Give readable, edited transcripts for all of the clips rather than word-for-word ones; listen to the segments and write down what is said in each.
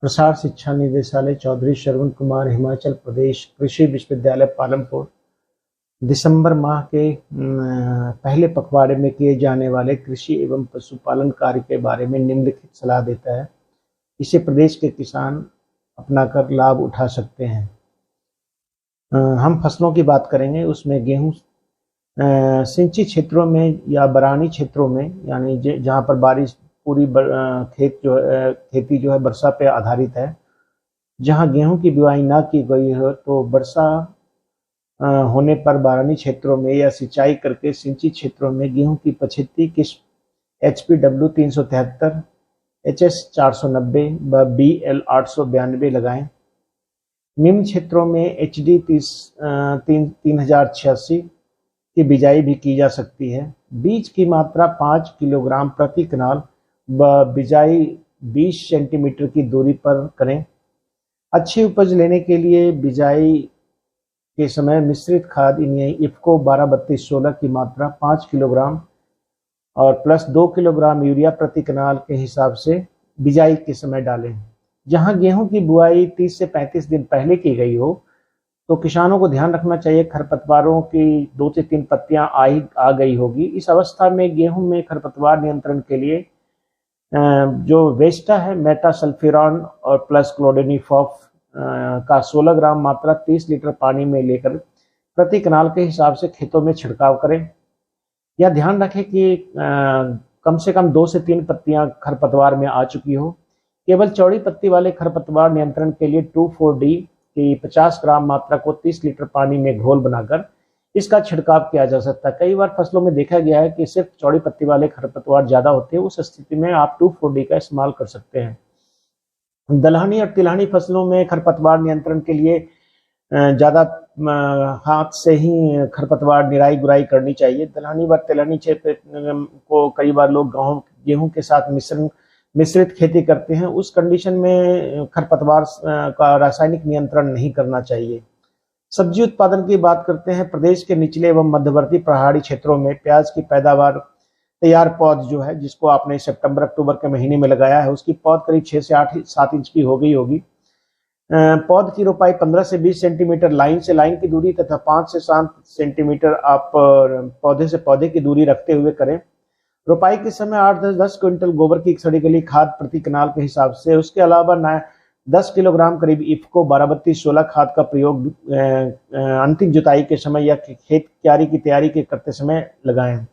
प्रसार शिक्षा निदेशालय चौधरी श्रवण कुमार, हिमाचल प्रदेश कृषि विश्वविद्यालय पालमपुर दिसंबर माह के पहले पखवाड़े में किए जाने वाले कृषि एवं पशुपालन कार्य के बारे में निम्नलिखित सलाह देता है। इसे प्रदेश के किसान अपनाकर लाभ उठा सकते हैं। हम फसलों की बात करेंगे, उसमें गेहूं सिंचित क्षेत्रों में या बरानी क्षेत्रों में, यानी जहां पर बारिश पूरी खेती जो है वर्षा पे आधारित है, जहां गेहूं की बुआई ना की गई हो तो वर्षा होने पर बरानी क्षेत्रों में या सिंचाई करके सिंचित क्षेत्रों में गेहूं की 75 किस्म HPW 373, HS 490 व BL 892 लगाएं। निम्न क्षेत्रों में HD 3086 की बिजाई भी की जा सकती है। बीज की मात्रा 5 किलोग्राम प्रति कनाल व बिजाई 20 सेंटीमीटर की दूरी पर करें। अच्छी उपज लेने के लिए बिजाई के समय मिश्रित खाद इफ्को 12-32-16 की मात्रा 5 किलोग्राम और प्लस 2 किलोग्राम यूरिया प्रति कनाल के हिसाब से बिजाई के समय डालें। जहां गेहूं की बुआई 30 से 35 दिन पहले की गई हो तो किसानों को ध्यान रखना चाहिए खरपतवारों की 2 से 3 पत्तियां आ गई होगी। इस अवस्था में गेहूं में खरपतवार नियंत्रण के लिए जो वेस्टा है, मेटासल्फिरॉन और प्लस क्लोडेनिफॉफ का 16 ग्राम मात्रा 30 लीटर पानी में लेकर प्रति कनाल के हिसाब से खेतों में छिड़काव करें। यह ध्यान रखें कि कम से कम 2 से 3 पत्तियां खरपतवार में आ चुकी हो। केवल चौड़ी पत्ती वाले खरपतवार नियंत्रण के लिए 2,4-D की 50 ग्राम मात्रा को 30 लीटर पानी में घोल बनाकर इसका छिड़काव किया जा सकता है। कई बार फसलों में देखा गया है कि सिर्फ चौड़ी पत्ती वाले खरपतवार ज्यादा होते हैं, उस स्थिति में आप 2,4-D का इस्तेमाल कर सकते हैं। दलहनी और तिलहनी फसलों में खरपतवार नियंत्रण के लिए ज्यादा हाथ से ही खरपतवार निराई गुराई करनी चाहिए। दलहनी व तिलहनी क्षेत्र को कई बार लोग गेहूं के साथ मिश्रित खेती करते हैं। उस कंडीशन में खरपतवार का रासायनिक नियंत्रण नहीं करना चाहिए। सब्जी उत्पादन की बात करते हैं। प्रदेश के निचले एवं मध्यवर्ती पहाड़ी क्षेत्रों में प्याज की पैदावार तैयार पौध जो है, जिसको आपने सितंबर अक्टूबर के महीने में लगाया है, उसकी पौध करीब 6 से 7 इंच की हो गई होगी। पौध की रोपाई 15 से 20 सेंटीमीटर लाइन से लाइन की दूरी तथा 5 से 7 सेंटीमीटर आप पौधे से पौधे की दूरी रखते हुए करें। रोपाई के समय 8-10 क्विंटल गोबर की सड़ी गली खाद प्रति कनाल के हिसाब से, उसके अलावा 10 किलोग्राम करीब इफ्को 12-32-16 खाद का प्रयोग अंतिम जुताई के समय या खेत क्यारी की तैयारी के करते समय लगाएं।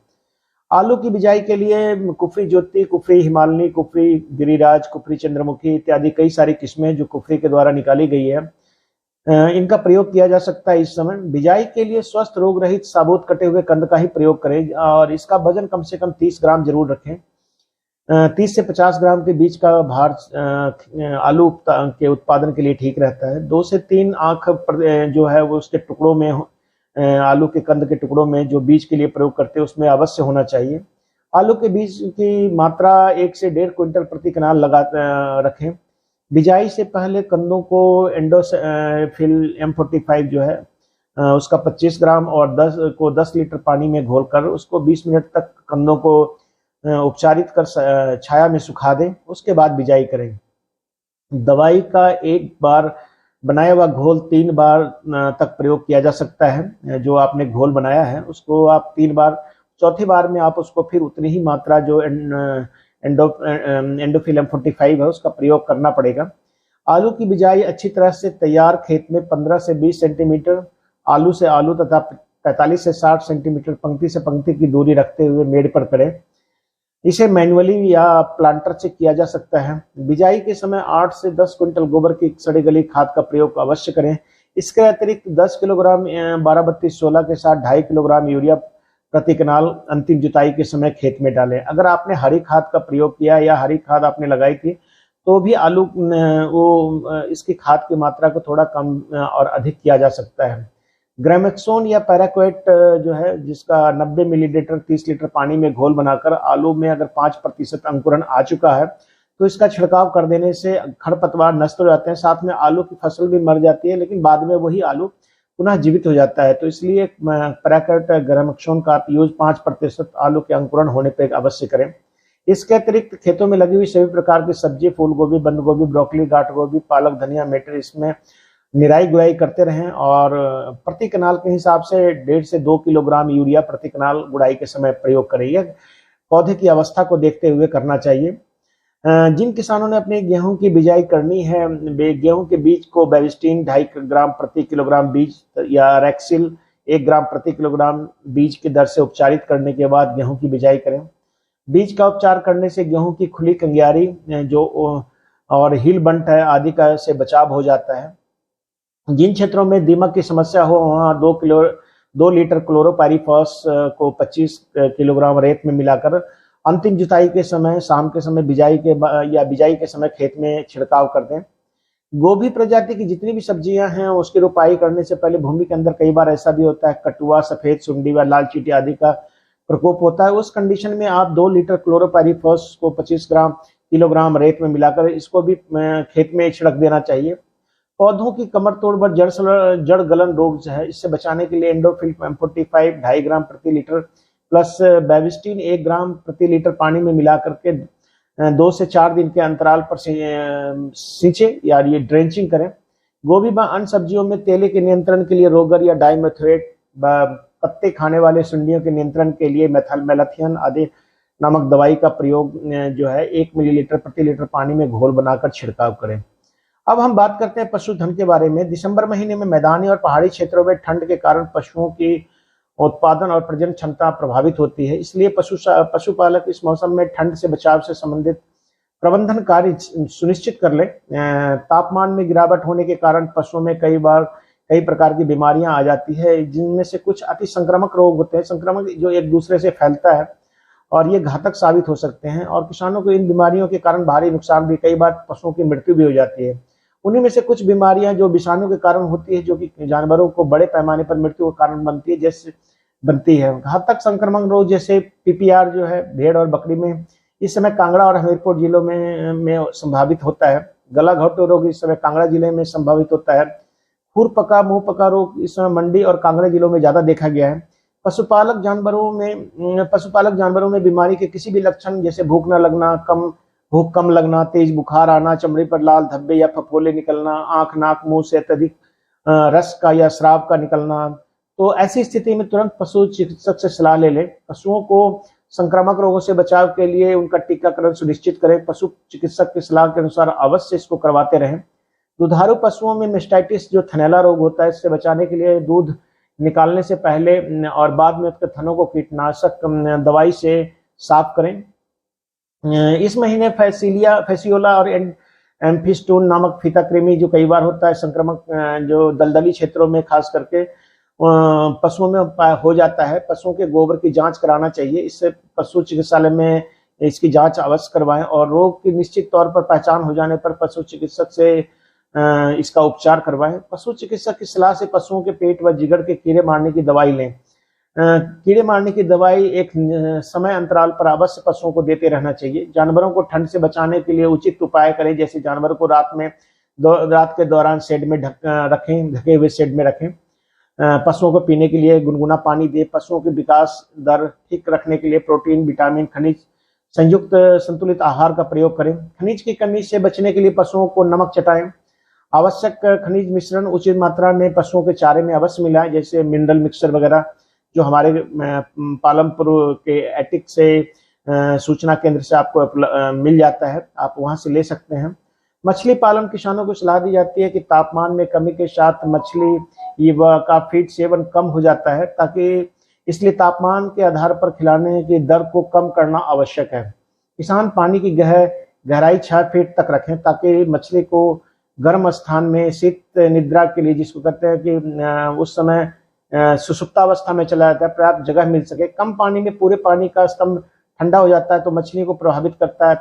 आलू की बिजाई के लिए कुफरी ज्योति, कुफरी हिमालनी, कुफरी गिरिराज, कुफरी चंद्रमुखी इत्यादि कई सारी किस्में जो कुफरी के द्वारा निकाली गई है, इनका प्रयोग किया जा सकता है। इस समय बिजाई के लिए स्वस्थ रोग रहित साबुत कटे हुए कंद का ही प्रयोग करें और इसका वजन कम से कम 30 ग्राम जरूर रखें। 30 से 50 ग्राम के बीच का भार आलू के उत्पादन के लिए ठीक रहता है। 2 से 3 आंख जो है वो उसके टुकड़ों में, आलू के कंद के टुकड़ों में जो बीज के लिए प्रयोग करते हैं उसमें अवश्य होना चाहिए। आलू के बीज की मात्रा 1 से 1.5 क्विंटल प्रति कनाल लगा रखें। बिजाई से पहले कंदों को एंडोफिल M45 जो है उसका 25 ग्राम और 10 लीटर पानी में घोलकर उसको 20 मिनट तक कंदों को उपचारित कर छाया में सुखा दें। उसके बाद बिजाई करें। दवाई का एक बार बनाया हुआ घोल 3 बार तक प्रयोग किया जा सकता है। जो आपने घोल बनाया है उसको आप 3 बार, चौथी बार में आप उसको फिर उतनी ही मात्रा जो एंडोफिल M45 है उसका प्रयोग करना पड़ेगा। आलू की बिजाई अच्छी तरह से तैयार खेत में 15 से 20 सेंटीमीटर आलू से आलू तथा 45 से 60 सेंटीमीटर पंक्ति से पंक्ति की दूरी रखते हुए मेड़ पर करें। इसे मैनुअली या प्लांटर से किया जा सकता है। बिजाई के समय 8 से 10 क्विंटल गोबर की सड़ी गली खाद का प्रयोग अवश्य करें। इसके अतिरिक्त 10 किलोग्राम 12-32-16 के साथ 2.5 किलोग्राम यूरिया प्रति कनाल अंतिम जुताई के समय खेत में डालें। अगर आपने हरी खाद का प्रयोग किया या हरी खाद आपने लगाई थी तो भी आलू इसकी खाद की मात्रा को थोड़ा कम और अधिक किया जा सकता है। ग्रामेक्सोन या पैराक्वेट जो है, जिसका 90 मिलीलीटर 30 लीटर पानी में घोल बनाकर आलू में अगर 5% अंकुरण आ चुका है तो इसका छिड़काव कर देने से खरपतवार नष्ट हो जाते हैं। साथ में आलू की फसल भी मर जाती है, लेकिन बाद में वही आलू पुनः जीवित हो जाता है। तो इसलिए पैराक्वेट ग्रामेक्सोन का यूज 5% आलू के अंकुरण होने पर अवश्य करें। इसके अतिरिक्त खेतों में लगी हुई सभी प्रकार की सब्जी, फूल गोभी, बंद गोभी, ब्रोकली, गांठ गोभी, पालक, धनिया, मटर, इसमें निराई गुड़ाई करते रहें और प्रति कनाल के हिसाब से 1.5 से 2 किलोग्राम यूरिया प्रति कनाल गुड़ाई के समय प्रयोग करें। यह पौधे की अवस्था को देखते हुए करना चाहिए। जिन किसानों ने अपने गेहूं की बिजाई करनी है, गेहूं के बीज को बेविस्टिन 2.5 ग्राम प्रति किलोग्राम बीज या रैक्सिल 1 ग्राम प्रति किलोग्राम बीज की दर से उपचारित करने के बाद गेहूं की बिजाई करें। बीज का उपचार करने से गेहूं की खुली कंगियारी जो और हील बंट है आदि का से बचाव हो जाता है। जिन क्षेत्रों में दीमक की समस्या हो वहां 2 लीटर क्लोरोपाइरीफॉस को 25 किलोग्राम रेत में मिलाकर अंतिम जुताई के समय, शाम के समय बिजाई के समय खेत में छिड़काव कर दें। गोभी प्रजाति की जितनी भी सब्जियां हैं उसकी रोपाई करने से पहले भूमि के अंदर कई बार ऐसा भी होता है कटुआ, सफेद सुंडी व लाल चींटी आदि का प्रकोप होता है। उस कंडीशन में आप 2 लीटर क्लोरोपाइरीफॉस को 25 किलोग्राम रेत में मिलाकर इसको भी खेत में छिड़क देना चाहिए। पौधों की कमर तोड़ व जड़ गलन रोग है, इससे बचाने के लिए एंडोफिल 45 2.5 ग्राम प्रति लीटर प्लस बेविस्टिन 1 ग्राम प्रति लीटर पानी में मिला करके 2 से 4 दिन के अंतराल पर सींचे या ये ड्रेंचिंग करें। गोभी व अन्य सब्जियों में तेले के नियंत्रण के लिए रोगर या डाइमेथोएट, पत्ते खाने वाले सुंडियों के नियंत्रण के लिए मेलाथियन आदि नामक दवाई का प्रयोग जो है 1 मिलीलीटर प्रति लीटर पानी में घोल बनाकर छिड़काव करें। अब हम बात करते हैं पशुधन के बारे में। दिसंबर महीने में मैदानी और पहाड़ी क्षेत्रों में ठंड के कारण पशुओं की उत्पादन और प्रजनन क्षमता प्रभावित होती है, इसलिए पशुपालक इस मौसम में ठंड से बचाव से संबंधित प्रबंधन कार्य सुनिश्चित कर ले। तापमान में गिरावट होने के कारण पशुओं में कई प्रकार की बीमारियां आ जाती है, जिनमें से कुछ अति संक्रामक रोग होते हैं, संक्रमण जो एक दूसरे से फैलता है और ये घातक साबित हो सकते हैं और किसानों को इन बीमारियों के कारण भारी नुकसान भी, कई बार पशुओं की मृत्यु भी हो जाती है। उन्हीं में से कुछ बीमारियां जो विषाणु के कारण होती है, जो कि जानवरों को बड़े पैमाने पर मृत्यु का कारण बनती है। घातक संक्रमण रोग जैसे पीपीआर जो है भेड़ और बकरी में इस समय कांगड़ा और हमीरपुर जिलों में संभावित होता है। गला घोटू रोग इस समय कांगड़ा जिले में संभावित होता है। खुर पका मुंह पका रोग इस समय मंडी और कांगड़ा जिलों में ज्यादा देखा गया है। पशुपालक जानवरों में बीमारी के किसी भी लक्षण जैसे भूख कम लगना, तेज बुखार आना, चमड़ी पर लाल धब्बे या फफोले निकलना, आंख नाक मुंह से अत्यधिक रस का या श्राव का निकलना, तो ऐसी स्थिति में तुरंत पशु चिकित्सक से सलाह ले लें। पशुओं को संक्रामक रोगों से बचाव के लिए उनका टीकाकरण सुनिश्चित करें। पशु चिकित्सक की सलाह के अनुसार अवश्य इसको करवाते रहें। दुधारू पशुओं में मेस्टाइटिस जो थनैला रोग होता है, इससे बचाने के लिए दूध निकालने से पहले और बाद में उसके थनों को कीटनाशक दवाई से साफ करें। इस महीने फैसियोला और एम्फिस्टोन नामक फीता कृमि जो कई बार होता है संक्रमक, जो दलदली क्षेत्रों में खास करके पशुओं में हो जाता है। पशुओं के गोबर की जांच कराना चाहिए, इससे पशु चिकित्सालय में इसकी जांच अवश्य करवाएं और रोग की निश्चित तौर पर पहचान हो जाने पर पशु चिकित्सक से इसका उपचार करवाएं। पशु चिकित्सक की सलाह से पशुओं के पेट व जिगर के कीड़े मारने की दवाई लें। कीड़े मारने की दवाई एक समय अंतराल पर अवश्य पशुओं को देते रहना चाहिए। जानवरों को ठंड से बचाने के लिए उचित उपाय करें, जैसे जानवर को रात के दौरान शेड में ढके हुए शेड में रखें। पशुओं को पीने के लिए गुनगुना पानी दें। पशुओं के विकास दर ठीक रखने के लिए प्रोटीन, विटामिन, खनिज संयुक्त संतुलित आहार का प्रयोग करें। खनिज की कमी से बचने के लिए पशुओं को नमक चटाएं। आवश्यक खनिज मिश्रण उचित मात्रा में पशुओं के चारे में अवश्य मिलाएं, जैसे मिनरल मिक्सचर वगैरह जो हमारे पालमपुर के एटिक से सूचना केंद्र से आपको मिल जाता है, आप वहां से ले सकते हैं। मछली पालन किसानों को सलाह दी जाती है कि तापमान में कमी के साथ मछली का फीड सेवन कम हो जाता है, ताकि इसलिए तापमान के आधार पर खिलाने की दर को कम करना आवश्यक है। किसान पानी की गहराई 6 फीट तक रखें, ताकि मछली को गर्म स्थान में शीत निद्रा के लिए, जिसको कहते हैं कि उस समय सुसुप्तावस्था में चला जाता है, पर्याप्त जगह मिल सके। कम पानी में पूरे पानी का स्तंभ ठंडा हो जाता है तो मछली को प्रभावित करता है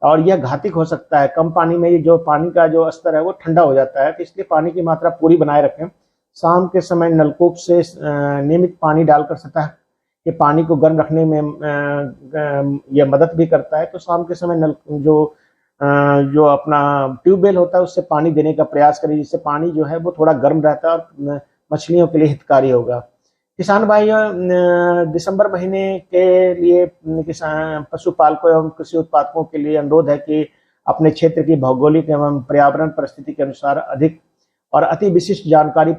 और यह घातक हो सकता है। कम पानी में जो पानी का जो स्तर है वो ठंडा हो जाता है, तो इसलिए पानी की मात्रा पूरी बनाए रखें। शाम के समय नलकूप से नियमित पानी डालकर सतह के पानी को गर्म रखने में यह मदद भी करता है। तो शाम के समय जो अपना ट्यूबवेल होता है उससे पानी देने का प्रयास करें, जिससे पानी जो है वो थोड़ा गर्म रहता है और मछलियों के लिए हितकारी होगा। किसान भाइयों, दिसंबर महीने के लिए किसान पशुपालकों एवं कृषि उत्पादकों के लिए अनुरोध है कि अपने क्षेत्र की भौगोलिक एवं पर्यावरण परिस्थिति के अनुसार अधिक और अति विशिष्ट जानकारी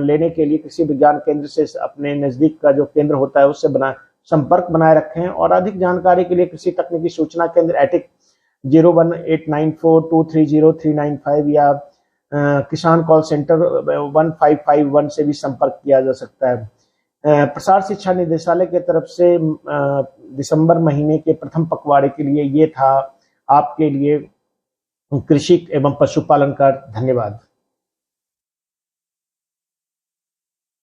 लेने के लिए कृषि विज्ञान केंद्र से अपने नजदीक का जो केंद्र होता है उससे संपर्क बनाए रखें। और अधिक जानकारी के लिए कृषि तकनीकी सूचना केंद्र एटिक 0189423039 या किसान कॉल सेंटर 1551 से भी संपर्क किया जा सकता है। प्रसार शिक्षा निदेशालय की तरफ से दिसंबर महीने के प्रथम पखवाड़े के लिए ये था आपके लिए कृषि एवं पशुपालन का। धन्यवाद।